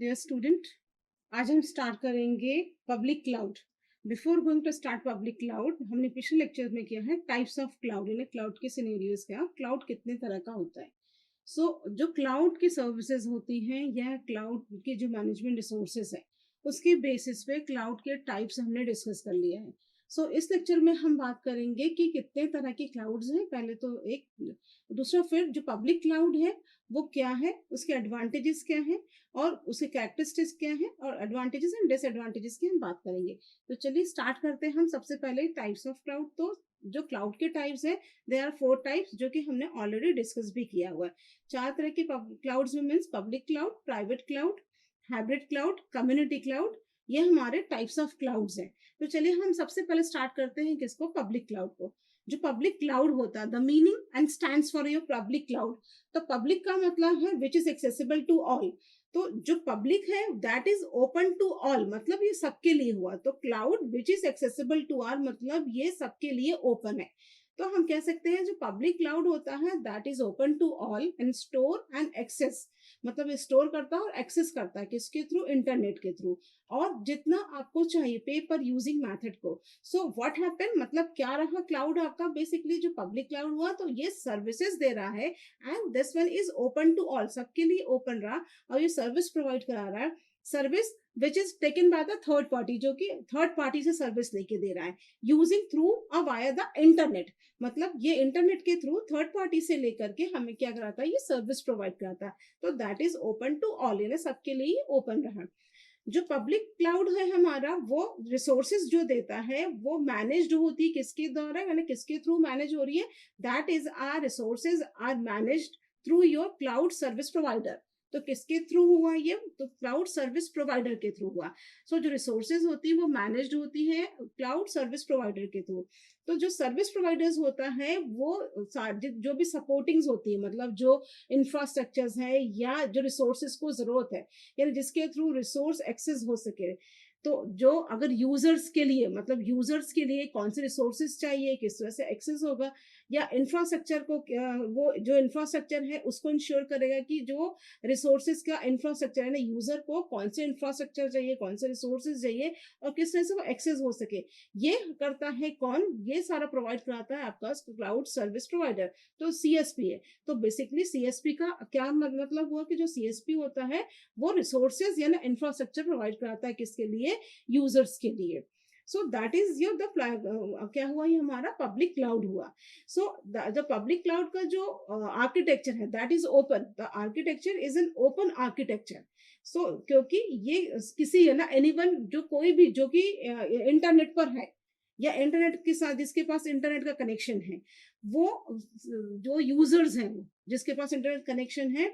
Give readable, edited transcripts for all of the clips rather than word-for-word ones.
Dear student, आज हम start करेंगे public cloud. Before going to start public cloud, हमने पिछले लेक्चर में किया है टाइप्स ऑफ क्लाउड, यानी क्लाउड के सिनेरियोज क्या, क्लाउड कितने तरह का होता है। जो क्लाउड की सर्विसेज होती हैं या क्लाउड के जो मैनेजमेंट रिसोर्सेज है, उसके बेसिस पे क्लाउड के टाइप्स हमने डिस्कस कर लिया है। इस लेक्चर में हम बात करेंगे कि कितने तरह के क्लाउड्स हैं। पहले तो एक दूसरा, फिर जो पब्लिक क्लाउड है वो क्या है, उसके एडवांटेजेस क्या है और उसके कैरेक्टरिस्टिक्स क्या है, और एडवांटेजेस एंड डिसएडवांटेजेस की हम बात करेंगे। तो चलिए स्टार्ट करते हैं हम। सबसे पहले टाइप्स ऑफ क्लाउड। तो जो क्लाउड के टाइप्स है, दे आर 4 टाइप्स, जो कि हमने ऑलरेडी डिस्कस भी किया हुआ है। 4 तरह के क्लाउड्स में means public cloud, private cloud, hybrid cloud, community cloud. ये हमारे टाइप्स ऑफ क्लाउड्स हैं। तो चलिए हम सबसे पहले स्टार्ट करते हैं किसको, पब्लिक क्लाउड को। जो पब्लिक क्लाउड होता है, the meaning and stands for your public cloud. तो पब्लिक का मतलब है which is accessible to all. तो जो पब्लिक है that is open to all, मतलब ये सबके लिए हुआ। तो cloud which is accessible to all मतलब ये सबके लिए ओपन है। तो हम कह सकते हैं जो पब्लिक क्लाउड होता है that is open to all and store and access, मतलब स्टोर करता है और एक्सेस करता है किसके थ्रू, इंटरनेट के थ्रू, और जितना आपको चाहिए पे पर यूजिंग मेथड को। सो व्हाट हैपन, मतलब क्या रहा क्लाउड आपका, बेसिकली जो पब्लिक क्लाउड हुआ तो ये सर्विसेज दे रहा है and this one is open to all, सबके लिए ओपन रहा और ये सर्विस प्रोवाइड करा रहा है। Service which is taken by the third party, जो कि थर्ड पार्टी से सर्विस लेके दे रहा है, using through a via the internet, मतलब ये इंटरनेट के थ्रू थर्ड पार्टी से लेकर के हमें क्या कराता है, ये सर्विस प्रोवाइड कराता है। तो that is open to all, यानी सबके लिए ओपन रहा। जो पब्लिक क्लाउड है हमारा, वो रिसोर्सेज जो देता है वो मैनेज्ड होती है किसके द्वारा, यानी किसके थ्रू मैनेज हो रही है, that is are resources are managed through your cloud service provider. तो किसके थ्रू हुआ ये, तो क्लाउड सर्विस प्रोवाइडर के थ्रू हुआ। जो रिसोर्सेज होती है वो मैनेज्ड होती है क्लाउड सर्विस प्रोवाइडर के थ्रू। तो जो सर्विस प्रोवाइडर्स होता है वो जो भी सपोर्टिंग्स होती है, मतलब जो इंफ्रास्ट्रक्चर्स है या जो रिसोर्सेज को जरूरत है, यानी जिसके थ्रू रिसोर्स एक्सेस हो सके। तो जो अगर यूजर्स के लिए, मतलब यूजर्स के लिए कौन से रिसोर्सेज चाहिए, किस तरह से एक्सेस होगा, या इंफ्रास्ट्रक्चर को वो जो इंफ्रास्ट्रक्चर है उसको इंश्योर करेगा कि जो रिसोर्सेज का इंफ्रास्ट्रक्चर है ना, यूजर को कौन से इंफ्रास्ट्रक्चर चाहिए, कौन से रिसोर्सेज चाहिए और किस तरह से वो एक्सेस हो सके, ये करता है कौन, ये सारा प्रोवाइड कराता है आपका क्लाउड सर्विस प्रोवाइडर। तो सीएसपी है। तो बेसिकली सीएसपी का क्या मतलब हुआ कि जो सीएसपी होता है वो रिसोर्सेज या ना इंफ्रास्ट्रक्चर प्रोवाइड कराता है किसके लिए, यूजर्स के लिए। सो दैट इज योर द क्या हुआ, ये हमारा पब्लिक क्लाउड हुआ। सो द पब्लिक क्लाउड का जो आर्किटेक्चर है that is open, the architecture is an open architecture. क्योंकि ये किसी है ना एनीवन, जो कोई भी जो कि इंटरनेट पर है या इंटरनेट के साथ जिसके पास इंटरनेट का कनेक्शन है, वो जो यूजर्स हैं जिसके पास इंटरनेट कनेक्शन है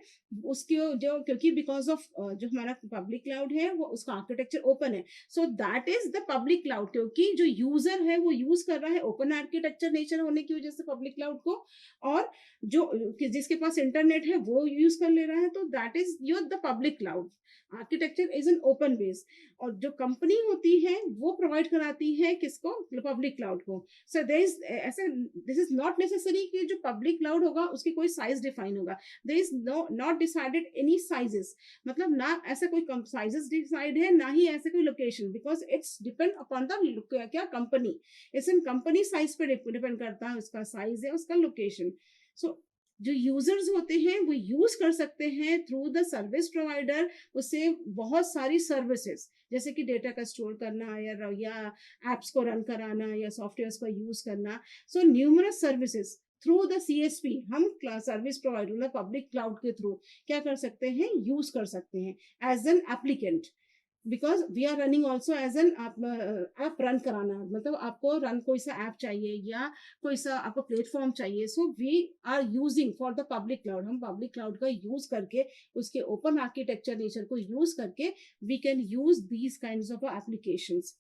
उसके जो, क्योंकि बिकॉज ऑफ जो हमारा पब्लिक क्लाउड है वो उसका आर्किटेक्चर ओपन है। That is the public cloud, क्योंकि जो यूजर है वो यूज कर रहा है ओपन आर्किटेक्चर नेचर होने की वजह से पब्लिक क्लाउड को, और जो जिसके पास इंटरनेट है वो यूज कर ले रहा है। तो that is your the public cloud, architecture is an open base. और जो कंपनी होती है वो प्रोवाइड कराती है किसको, पब्लिक क्लाउड को। सो देयर इज ऐसा, दिस इज नॉट नेसेसरी कि जो पब्लिक क्लाउड होगा उसकी कोई साइज डिफाइन होगा। There is not decided any sizes, मतलब ना ऐसा कोई साइजेस डिसाइड है ना ही ऐसे कोई location, because it's depend upon the क्या कंपनी, इस इन कंपनी साइज पे डिपेंड करता है, उसका साइज है, उसका लोकेशन। सो जो यूजर्स होते हैं वो यूज कर सकते हैं थ्रू द सर्विस प्रोवाइडर, उससे बहुत सारी सर्विसेज, जैसे कि डेटा का स्टोर करना या एप्स को रन कराना या सॉफ्टवेयर का यूज करना। Numerous services through the CSP हम सर्विस प्रोवाइडर मतलब पब्लिक क्लाउड के थ्रू क्या कर सकते हैं, यूज कर सकते हैं as an applicant. Because we are running also as an app run कराना, मतलब आपको रन कोई सा ऐप चाहिए या कोई सा आपको प्लेटफॉर्म चाहिए। We are using for the public cloud, हम पब्लिक क्लाउड का यूज करके उसके ओपन आर्किटेक्चर नेचर को यूज करके we can use these kinds of applications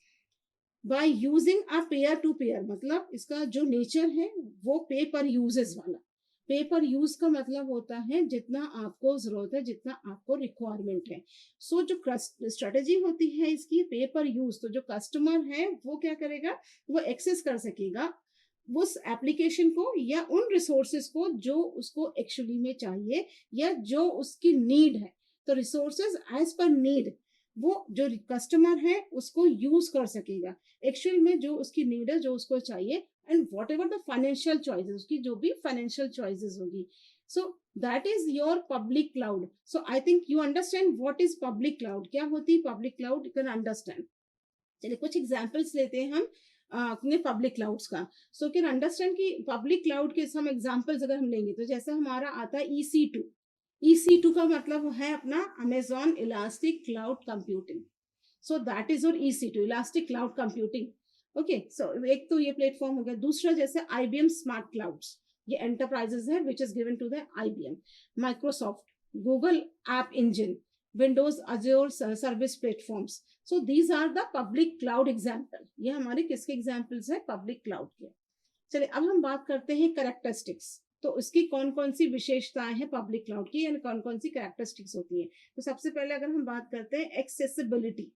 by using a pair to pair, मतलब इसका जो नेचर है वो पे पर यूजेस वाला। पे पर यूज का मतलब होता है जितना आपको जरूरत है, जितना आपको रिक्वायरमेंट है। जो स्ट्रेटेजी होती है इसकी पे पर यूज, तो जो कस्टमर है वो क्या करेगा, वो एक्सेस कर सकेगा उस एप्लीकेशन को या उन रिसोर्सेज को जो उसको एक्चुअली में चाहिए या जो उसकी नीड है। तो रिसोर्सेज एज पर नीड वो जो कस्टमर है उसको यूज कर सकेगा एक्चुअल में जो उसकी नीड है, जो उसको चाहिए, and what ever the financial choices, उसकी जो भी फाइनेंशियल चॉइसेस होगी. सो that is your public cloud. So I think you understand what is public cloud. क्या होती है public cloud, you can understand. चलिए कुछ एग्जांपल्स लेते हैं हम अपने पब्लिक क्लाउड्स का. सो कैन अंडरस्टैंड कि पब्लिक क्लाउड के सम एग्जांपल्स अगर हम लेंगे तो जैसे हमारा आता है EC2. EC2 का मतलब है अपना Amazon elastic cloud computing. So that is your EC2, elastic cloud computing. Okay, so एक तो ये प्लेटफॉर्म हो गया. दूसरा जैसे IBM स्मार्ट क्लाउड्स, ये एंटरप्राइजेस है which is given to the IBM. Microsoft, Google app engine, Windows Azure service platforms. So these are the public cloud example. ये हमारे किसके एग्जाम्पल्स है, पब्लिक क्लाउड के. चलिए अब हम बात करते हैं कैरेक्टरिस्टिक्स. तो इसकी कौन कौन सी विशेषताएं हैं पब्लिक क्लाउड की, यानी कौन कौन सी कैरेक्टरिस्टिक्स होती है. तो सबसे पहले अगर हम बात करते हैं एक्सेसिबिलिटी.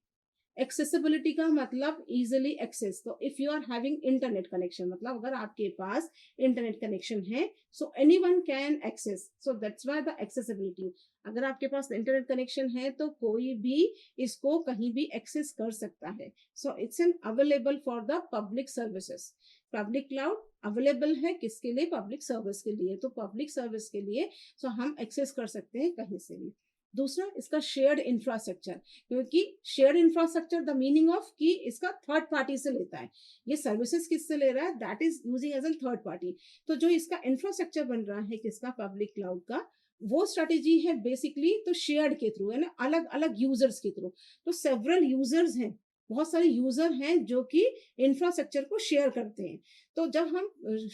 एक्सेसिबिलिटी का मतलब इजिली एक्सेस. तो if you are having internet connection, मतलब अगर आपके पास इंटरनेट कनेक्शन है, so anyone can access. So that's why the accessibility. अगर आपके पास इंटरनेट कनेक्शन है तो कोई भी इसको कहीं भी एक्सेस कर सकता है. सो it's N available for the public services. Public cloud available है किसके लिए, पब्लिक सर्विस के लिए. तो पब्लिक सर्विस के लिए सो हम एक्सेस कर सकते हैं कहीं से भी. दूसरा इसका शेयर्ड इंफ्रास्ट्रक्चर, क्योंकि shared infrastructure the meaning of कि इसका थर्ड पार्टी से लेता है. ये सर्विसेज किससे ले रहा है, that is using as a third party. तो जो इसका इंफ्रास्ट्रक्चर बन रहा है किसका, पब्लिक क्लाउड का, वो स्ट्रेटेजी है बेसिकली तो शेयर्ड के थ्रू, है ना, अलग अलग यूजर्स के थ्रू. तो सेवरल यूजर्स हैं, बहुत सारे यूजर हैं जो कि इंफ्रास्ट्रक्चर को शेयर करते हैं. तो जब हम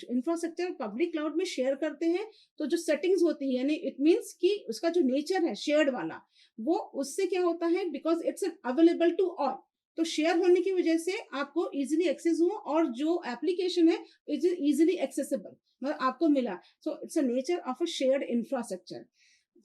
इंफ्रास्ट्रक्चर पब्लिक क्लाउड में शेयर करते हैं तो जो सेटिंग्स होती है, यानी इट मीन्स कि उसका जो नेचर है शेयर्ड वाला, वो उससे क्या होता है, because it's available to all. तो शेयर होने की वजह से आपको इजीली एक्सेस हुआ और जो एप्लीकेशन है इट इज इजीली एक्सेसिबल, मतलब आपको मिला. So it's a nature of a shared infrastructure.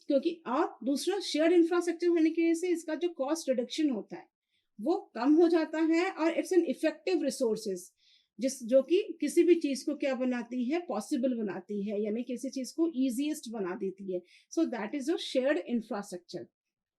क्योंकि और दूसरा शेयर्ड इंफ्रास्ट्रक्चर होने की वजह से इसका जो कॉस्ट रिडक्शन होता है वो कम हो जाता है, और इट्स एन इफेक्टिव रिसोर्सेज जिस जो कि किसी भी चीज को क्या बनाती है, पॉसिबल बनाती है, यानी किसी चीज को इजीएस्ट बना देती है. So that is your shared infrastructure.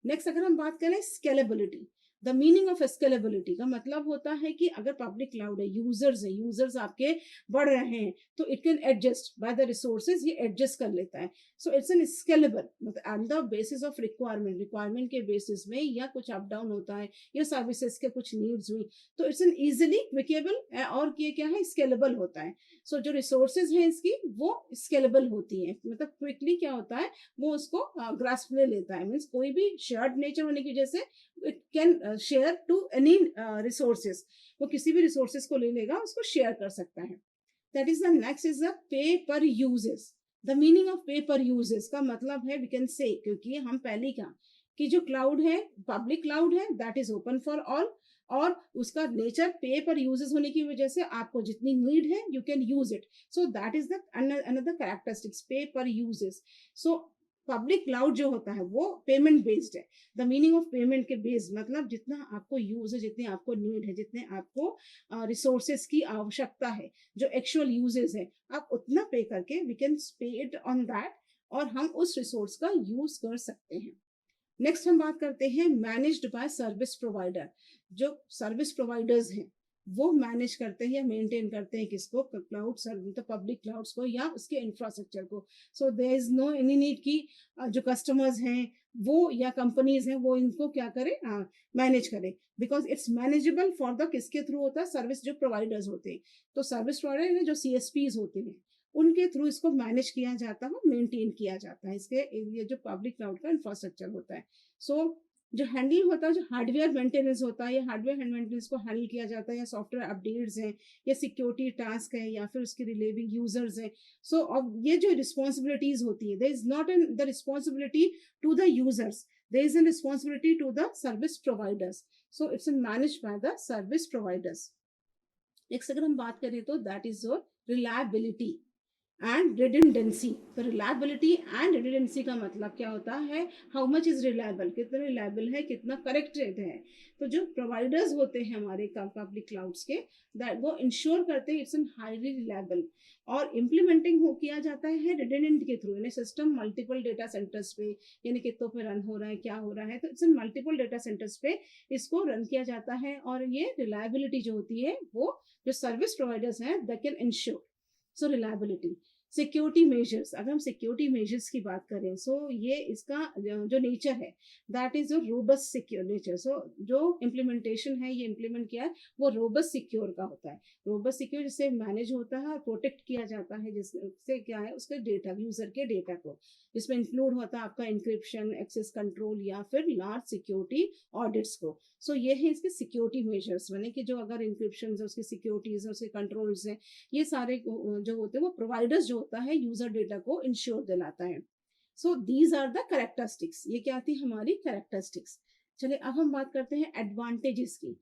Next अगर हम बात करें scalability. The meaning of scalability का मतलब होता है कि अगर पब्लिक क्लाउड है, यूजर्स आपके बढ़ रहे हैं, तो it can adjust by the resources, ये एडजस्ट कर लेता है. सो इट्स एन स्केलेबल, मतलब at the basis of requirement के बेसिस में, या कुछ अप डाउन होता है या सर्विसेज के कुछ नीड्स हुई, तो इट्स एन इजिली क्विकेबल और ये क्या है, स्केलेबल होता है. सो जो रिसोर्सेज है इसकी वो स्केलेबल होती है, मतलब क्विकली क्या होता है, वो उसको ग्रास्प ले लेता है. मीन्स कोई भी शेयर्ड नेचर होने की वजह से it can share to any resources. वो किसी भी रिसोर्सेज को ले लेगा, उसको शेयर कर सकता है. That is the next is the pay पर यूजेस. द मीनिंग ऑफ पे पर यूजेस का मतलब है वी कैन से, क्योंकि हम पहले का कि जो क्लाउड है, पब्लिक क्लाउड है, that is open for all, और उसका नेचर पे पर यूजेस होने की वजह से आपको जितनी नीड है you can use it. So that is the another characteristics, पे पर यूजेस. सो पब्लिक क्लाउड जो होता है वो पेमेंट बेस्ड है. द मीनिंग ऑफ पेमेंट के बेस्ड मतलब जितना आपको यूज है, जितनी आपको नीड है, जितने आपको रिसोर्सेस की आवश्यकता है, जो एक्चुअल यूजेस है, आप उतना पे करके we can pay it on that, और हम उस रिसोर्स का यूज कर सकते हैं. नेक्स्ट हम बात करते हैं मैनेज्ड बाय सर्विस प्रोवाइडर. जो सर्विस प्रोवाइडर्स हैं वो मैनेज करते हैं या मेंटेन करते हैं किसको, क्लाउड सर्विस, तो पब्लिक क्लाउड्स को या उसके इंफ्रास्ट्रक्चर को. So there is no any need की जो कस्टमर्स हैं वो या कंपनीज हैं वो इनको क्या करें, मैनेज करें, because it's manageable for the किसके थ्रू होता है, सर्विस जो प्रोवाइडर्स होते हैं. तो सर्विस प्रोवाइडर जो CSPs होते हैं उनके थ्रू इसको मैनेज किया जाता है, मेंटेन किया जाता है, इसके ये जो पब्लिक क्लाउड का इंफ्रास्ट्रक्चर होता है. सो जो हैंडल होता है, जो हार्डवेयर मेंटेनेंस होता है, या हार्डवेयर मेंटेनेंस को हैंडल किया जाता है, या सॉफ्टवेयर अपडेट्स हैं, या सिक्योरिटी टास्क है, या फिर उसके रिलेविंग यूजर्स हैं. सो अब ये जो रिस्पॉन्सिबिलिटीज होती है, there is not an the responsibility to the users, there is an responsibility to the service providers. So it's managed by the service providers. Next अगर हम बात करें तो that is your reliability. And redundancy. तो reliability and redundancy का मतलब क्या होता है, हाउ मच इज रिलायबल, कितना रिलायबल है, कितना करेक्टेड है। तो जो प्रोवाइडर्स होते हैं हमारे पब्लिक क्लाउड्स के, वो इंश्योर करते हैं इट्स एन हाईली रिलायबल। और इम्प्लीमेंटिंग हो किया जाता है रिडंडेंट के थ्रू, यानी सिस्टम मल्टीपल डेटा सेंटर्स पे, यानी कितनों पे रन हो रहा है, क्या हो रहा है, तो it's an multiple data centres पे इसको रन किया जाता है। और ये रिलायबिलिटी जो होती है वो जो सर्विस प्रोवाइडर्स हैं they can ensure. So reliability. Security measures, अगर हम सिक्योरिटी मेजर्स की बात करें, सो ये इसका जो नेचर है दैट इज जो रोबस्ट सिक्योर नेचर। सो जो इम्प्लीमेंटेशन है, ये इम्प्लीमेंट किया है वो रोबस्ट सिक्योर का होता है। रोबस्ट सिक्योर जिससे मैनेज होता है और प्रोटेक्ट किया जाता है, जिससे क्या है उसके डेटा, यूजर के डेटा को, जिसमें इंक्लूड होता है आपका इंक्रिप्शन, एक्सेस कंट्रोल या फिर लार्ज सिक्योरिटी ऑडिट्स को। सो ये है इसके सिक्योरिटी मेजर्स, यानी कि जो अगर इंक्रिप्शन है, उसकी सिक्योरिटीज है, उसके कंट्रोल्स हैं, ये सारे जो होते हैं वो प्रोवाइडर्स जो होता है यूजर डेटा को इंश्योर दिलाता है। So these are the characteristics, ये क्या आती है हमारी कैरेक्टरिस्टिक्स। चलिए अब हम बात करते हैं एडवांटेजेस की।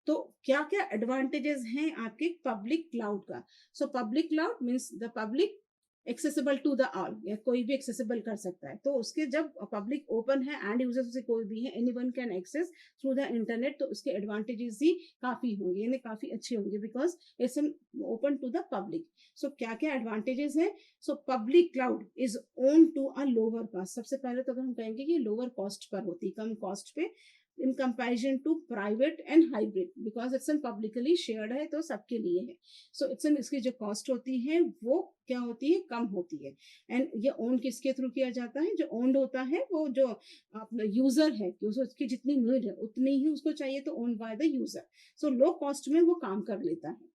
तो क्या क्या एडवांटेजेस हैं आपके पब्लिक क्लाउड का। So public cloud means the public accessible to the all, या कोई भी एक्सेसिबल कर सकता है। तो उसके जब पब्लिक ओपन है एंड यूजर से कोई भी है, anyone can access through the internet, तो उसके एडवांटेजेस ही काफी होंगे, यानी काफी अच्छे होंगे, because it's an open to the public. So क्या क्या एडवांटेजेस हैं। So public cloud is own to a lower cost. सबसे पहले तो अगर हम कहेंगे कि लोअर कॉस्ट पर होती है, कम कॉस्ट पे, in comparison to private and hybrid, because it's an publicly shared है तो सबके लिए है। सो इट्स एन, इसकी जो कॉस्ट होती है वो क्या होती है, कम होती है। एंड ये ओन किसके थ्रू किया जाता है, जो ओन्ड होता है वो जो अपना यूजर है, कि उसकी जितनी नीड है उतनी ही उसको चाहिए, तो owned by the user. So low cost में वो काम कर लेता है।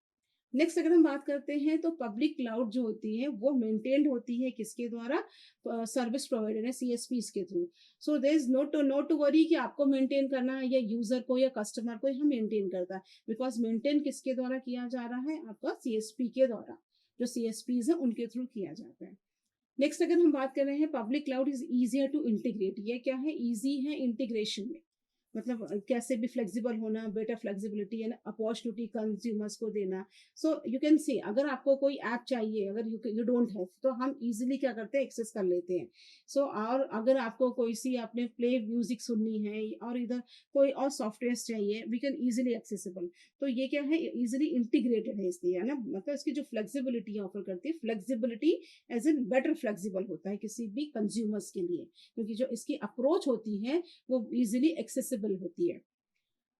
नेक्स्ट अगर हम बात करते हैं तो पब्लिक क्लाउड जो होती है वो मेंटेन्ड होती है किसके द्वारा, सर्विस प्रोवाइडर है, सीएसपी के थ्रू। So there is no to worry कि आपको मेंटेन करना है या यूजर को या कस्टमर को हम मेंटेन करता है, बिकॉज मेंटेन किसके द्वारा किया जा रहा है, आपका सीएसपी के द्वारा, जो सीएसपी है उनके थ्रू किया जाता है। नेक्स्ट अगर हम बात कर रहे हैं public cloud is easier to integrate, ये क्या है, ईजी है इंटीग्रेशन में, मतलब कैसे भी फ्लेक्सिबल होना, better flexibility and opportunity consumers को देना। सो यू कैन सी, अगर आपको कोई ऐप चाहिए, अगर यू डोंट हैव, तो हम इजीली क्या करते हैं, एक्सेस कर लेते हैं। सो और अगर आपको कोई सी आपने प्ले म्यूजिक सुननी है और इधर कोई और सॉफ्टवेयर चाहिए, वी कैन इजीली एक्सेसिबल। तो ये क्या है, इजीली इंटीग्रेटेड है इसलिए, है ना, मतलब इसकी जो फ्लेक्सिबिलिटी ऑफर करती है, flexibility as an better flexible होता है किसी भी कंज्यूमर्स के लिए, क्योंकि जो इसकी अप्रोच होती है वो इजीली एक्सेसिबल होती है।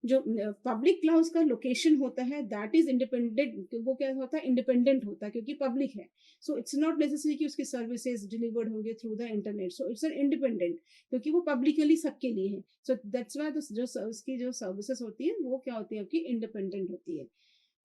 जो पब्लिक क्लाउड का लोकेशन होता है दैट इज इंडिपेंडेंट, वो क्या होता है, इंडिपेंडेंट होता है क्योंकि पब्लिक है। सो इट्स नॉट नेसेसरी कि उसकी सर्विसेज डिलीवर्ड होंगे through the internet, so it's an independent, क्योंकि वो पब्लिकली सबके लिए है। सो दैट्स वाई जो उसकी जो सर्विसेज होती है वो क्या होती है, आपकी इंडिपेंडेंट होती है।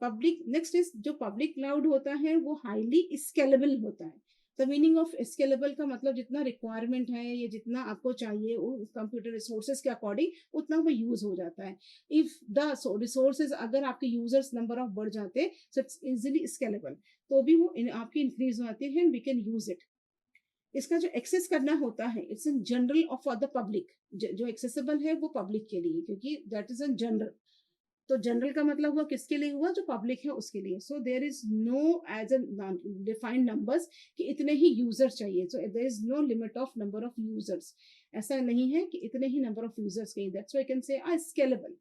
पब्लिक, नेक्स्ट इज जो पब्लिक क्लाउड होता है वो हाईली स्केलेबल होता है। द मीनिंग ऑफ स्केलेबल का मतलब जितना रिक्वायरमेंट है, ये जितना आपको चाहिए कंप्यूटर रिसोर्सेज के अकॉर्डिंग उतना वो यूज हो जाता है। इफ द रिसोर्सेज, अगर आपके यूजर्स नंबर ऑफ बढ़ जाते हैं, सो इट्स इजिली स्केलेबल, तो भी वो आपकी इंक्रीज हो जाती है, वी कैन यूज इट। इसका जो एक्सेस करना होता है it's in general of for the public, जो एक्सेसिबल है वो पब्लिक के लिए, क्योंकि दैट इज इन जनरल। तो जनरल का मतलब हुआ किसके लिए हुआ, जो पब्लिक है उसके लिए। So there is no as a defined numbers कि इतने ही यूजर चाहिए, so there is no limit of number of users, ऐसा नहीं है कि इतने ही नंबर ऑफ यूजर्स के, that's why I can say scalable,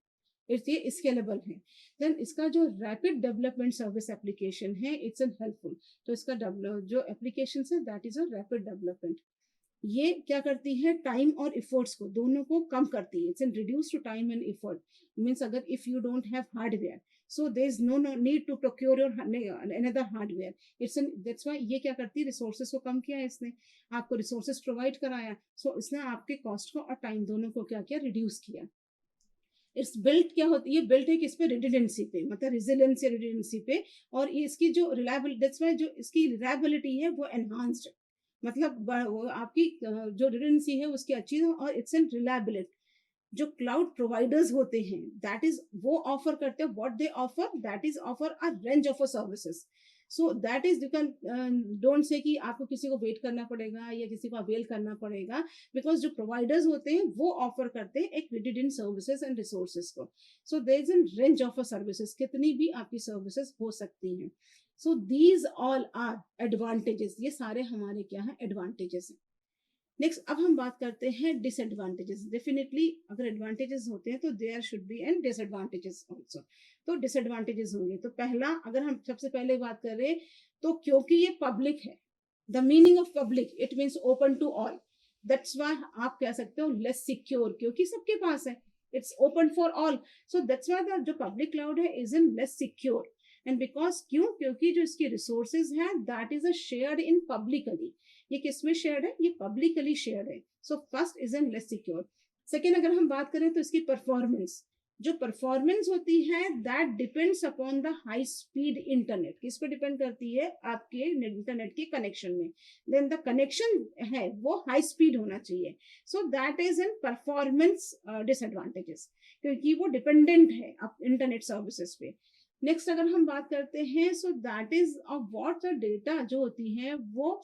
ये स्केलेबल है। देन इसका जो रैपिड डेवलपमेंट सर्विस एप्लीकेशन है इट्स एन हेल्पफुल, तो इसका जो एप्लीकेशन है that is a rapid development. ये क्या करती है, टाइम और इफर्ट्स को दोनों को कम करती है, it's an reduce to time and effort. Means अगर if you don't have hardware, so there is no need to procure your another hardware, it's an, that's why ये क्या करती है, रिसोर्सेज को कम किया है इसने, आपको रिसोर्सेज प्रोवाइड कराया, सो इसने आपके कॉस्ट को और टाइम दोनों को क्या किया, रिड्यूस किया। इट्स बिल्ट क्या होती है, बिल्ट है किस पे, रिडंडेंसी पे, मतलब रेजिलियंस या रिडंडेंसी पे। और ये इसकी जो रिलायबल, दैट्स व्हाई जो इसकी रिलायबिलिटी है वो एनहांस्ड, मतलब वो आपकी जो रिडंडेंसी है उसकी अच्छी है। और इट्स एन रिलायबिलिटी, जो क्लाउड प्रोवाइडर्स होते हैं दैट इज वो ऑफर करते हैं, what they offer, that is offer a range of services. So that is, you can don't say कि आपको किसी को वेट करना पड़ेगा या किसी को अवेल करना पड़ेगा, बिकॉज जो प्रोवाइडर्स होते हैं वो ऑफर करते हैं एक credit in services and resources को. So there is an range of services, कितनी भी आपकी सर्विसेज हो सकती हैं. So these all are advantages, ये सारे हमारे क्या है, एडवांटेजेस हैं. नेक्स्ट अब हम बात करते हैं डिसएडवांटेजेस. डेफिनेटली अगर एडवांटेजेस होते हैं तो there should be an disadvantages also. तो डिसएडवांटेजेस होंगे. तो पहला, अगर हम सबसे पहले बात करें तो क्योंकि ये पब्लिक है, the meaning of public it means open to all, that's why आप कह सकते हो लेस सिक्योर, क्योंकि सबके पास है, it's open for all. So that's why जो पब्लिक क्लाउड है is in less secure. And because क्यों, क्योंकि जो इसकी रिसोर्सेज है that is a shared in publicly. ये किसमें शेयर्ड है, ये पब्लिकली शेयर्ड है. So first is an less secure. Second, अगर हम बात करें तो इसकी परफॉर्मेंस, जो परफॉर्मेंस होती है that depends upon the high speed internet. किस पे डिपेंड करती है, आपके इंटरनेट के कनेक्शन में. देन द कनेक्शन है वो हाई स्पीड होना चाहिए. सो that is N performance disadvantages, क्योंकि वो डिपेंडेंट है इंटरनेट सर्विसेज पे. नेक्स्ट अगर हम बात करते हैं, so that is what the data जो होती है वो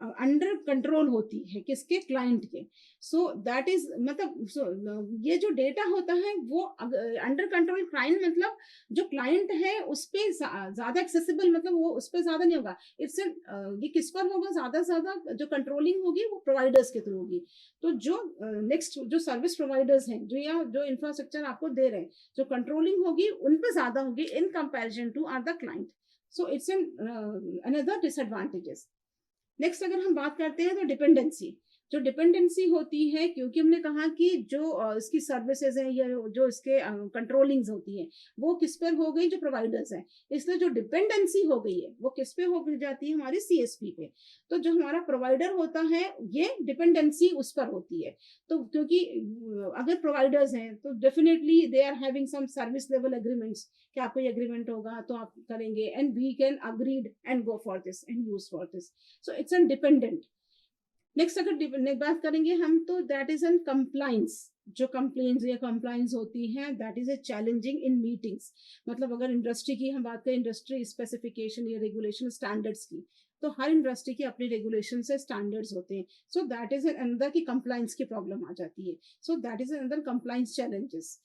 अंडर कंट्रोल होती है किसके, क्लाइंट के. सो दैट इज मतलब ये जो डेटा होता है वो अंडर कंट्रोल क्लाइंट, मतलब जो क्लाइंट है उस पर ज्यादा एक्सेसिबल, मतलब वो उस पर ज्यादा नहीं होगा. इससे ये किस पर होगा, ज्यादा से ज्यादा जो कंट्रोलिंग होगी वो प्रोवाइडर्स के थ्रू होगी. तो जो नेक्स्ट जो सर्विस प्रोवाइडर्स हैं जो या जो इंफ्रास्ट्रक्चर आपको दे रहे हैं, जो कंट्रोलिंग होगी उन पर ज्यादा होगी in comparison to are the client. So it's an another disadvantages. Next अगर हम बात करते हैं तो डिपेंडेंसी, जो डिपेंडेंसी होती है, क्योंकि हमने कहा कि जो इसकी सर्विसेज है या जो इसके कंट्रोलिंग्स होती है वो किस पर हो गई, जो प्रोवाइडर्स हैं. इसलिए जो डिपेंडेंसी हो गई है वो किस पे हो जाती है, हमारी सीएसपी पे. तो जो हमारा प्रोवाइडर होता है ये डिपेंडेंसी उस पर होती है. तो क्योंकि अगर प्रोवाइडर्स हैं तो definitely they are having some service level agreements, कि आपको ये एग्रीमेंट होगा तो आप करेंगे, and we can agreed and go for this and use for this. So it's an dependent. Next अगर बात करेंगे हम तो दैट इज एन कंप्लाइंस. जो कंप्लेंट्स या कंप्लाइंस होती हैं that is a challenging in meetings. मतलब अगर इंडस्ट्री की हम बात करें, इंडस्ट्री स्पेसिफिकेशन या रेगुलेशन स्टैंडर्ड्स की, तो हर इंडस्ट्री की अपनी रेगुलेशन से स्टैंडर्ड्स होते हैं. सो दैट इज अंदर की कंप्लाइंस की प्रॉब्लम आ जाती है. सो दैट इज अंदर कंप्लाइंस चैलेंजेस.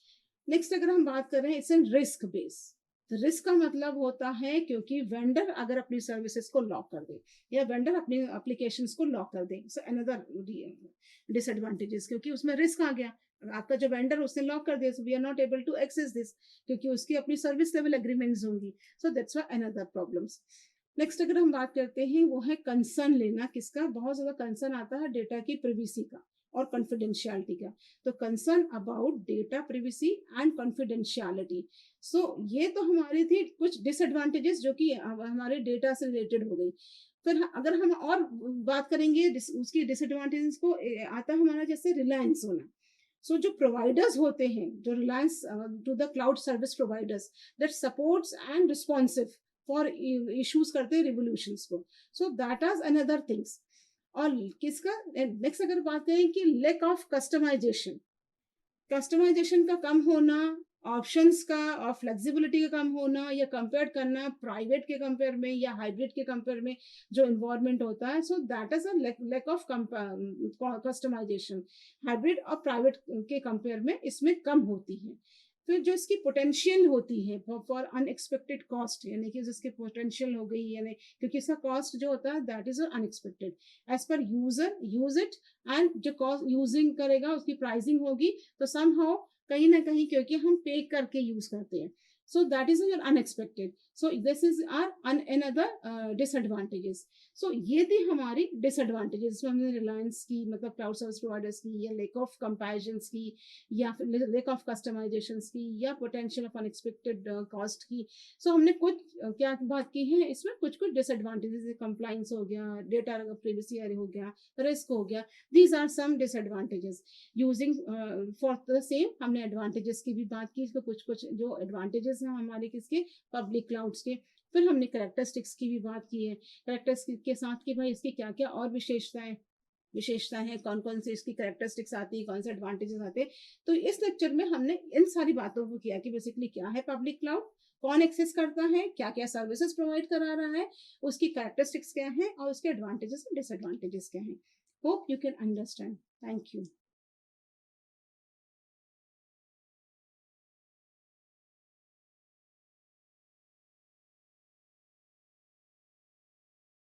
नेक्स्ट अगर हम बात करें, it's an risk base. Risk का मतलब होता है क्योंकि वेंडर अगर अपनी सर्विसेज को लॉक कर दे या वेंडर अपनी एप्लीकेशंस को लॉक कर दे, सो अनदर डिसएडवांटेजेस, क्योंकि उसमें रिस्क आ गया. आपका जो वेंडर उसने लॉक कर दिया, so we are not able to access this, क्योंकि उसकी अपनी सर्विस लेवल एग्रीमेंट्स होंगी. So that's why another problems. Next अगर हम बात करते हैं वो है कंसर्न लेना. किसका बहुत ज्यादा कंसर्न आता है, डेटा की प्रिवेसी का और कॉन्फिडेंशियलिटी का. तो concern about data privacy and confidentiality. So ये तो हमारी थी कुछ डिसएडवांटेजेस जो कि हमारे डेटा से रिलेटेड हो गई. फिर अगर हम और बात करेंगे उसकी डिसएडवांटेजेस को, आता है हमारा जैसे रिलायंस होना. सो जो प्रोवाइडर्स होते हैं, जो reliance to the cloud service providers that supports and responsive for issues करते हैं रिवोल्यूशंस को. So that are another things. और किसका नेक्स्ट अगर बात करें कि लैक ऑफ कस्टमाइजेशन, कस्टमाइजेशन का कम होना, ऑप्शंस का और फ्लेक्सिबिलिटी का कम होना, या कंपेयर करना प्राइवेट के कंपेयर में या हाइब्रिड के कंपेयर में जो इन्वायरमेंट होता है. So that is a lack of customization. Hybrid और प्राइवेट के कंपेयर में इसमें कम होती है. फिर जो इसकी पोटेंशियल होती है फॉर अनएक्सपेक्टेड कॉस्ट, यानी कि जिसकी पोटेंशियल हो गई, यानी क्योंकि इसका कॉस्ट जो होता है that is unexpected as per user use it. And जो कॉस्ट यूजिंग करेगा उसकी प्राइसिंग होगी, तो समहाउ कहीं ना कहीं क्योंकि हम पे करके यूज करते हैं. So that is unexpected. So this is our another disadvantages. So ये थी हमारी डिसएडवांटेजेस इसमें हमने रिलायंस की, मतलब क्लाउड सर्विस प्रोवाइडर्स की, या लेक ऑफ कंपैरिजंस की, या फिर लेक ऑफ कस्टमाइजेशंस की, या पोटेंशियल ऑफ अनएक्सपेक्टेड कॉस्ट की. सो हमने कुछ क्या बात की है इसमें, कुछ कुछ डिसएडवांटेजेस, कंप्लाइंस हो गया, डेटा प्रिवेसी हो गया, रिस्क हो गया. These are some disadvantages. Using for the same हमने एडवांटेजेस की भी बात की, इसमें कुछ कुछ जो एडवांटेजेस हैं हमारे किसके, पब्लिक क्लाउड्स के. फिर हमने कैरेक्टरिस्टिक्स की भी बात की है, कैरेक्टरिस्टिक्स के साथ कि भाई इसकी क्या क्या और विशेषताएं हैं, कौन कौन से इसकी कैरेक्टरिस्टिक्स आती है, कौन से एडवांटेजेस आते हैं. तो इस लेक्चर में हमने इन सारी बातों को किया कि बेसिकली क्या है पब्लिक क्लाउड, कौन एक्सेस करता है, क्या क्या सर्विसेज प्रोवाइड करा रहा है, उसकी कैरेक्टरिस्टिक्स क्या है और उसके एडवांटेजेस और डिसएडवांटेजेस क्या हैं. Hope you can understand. Thank you.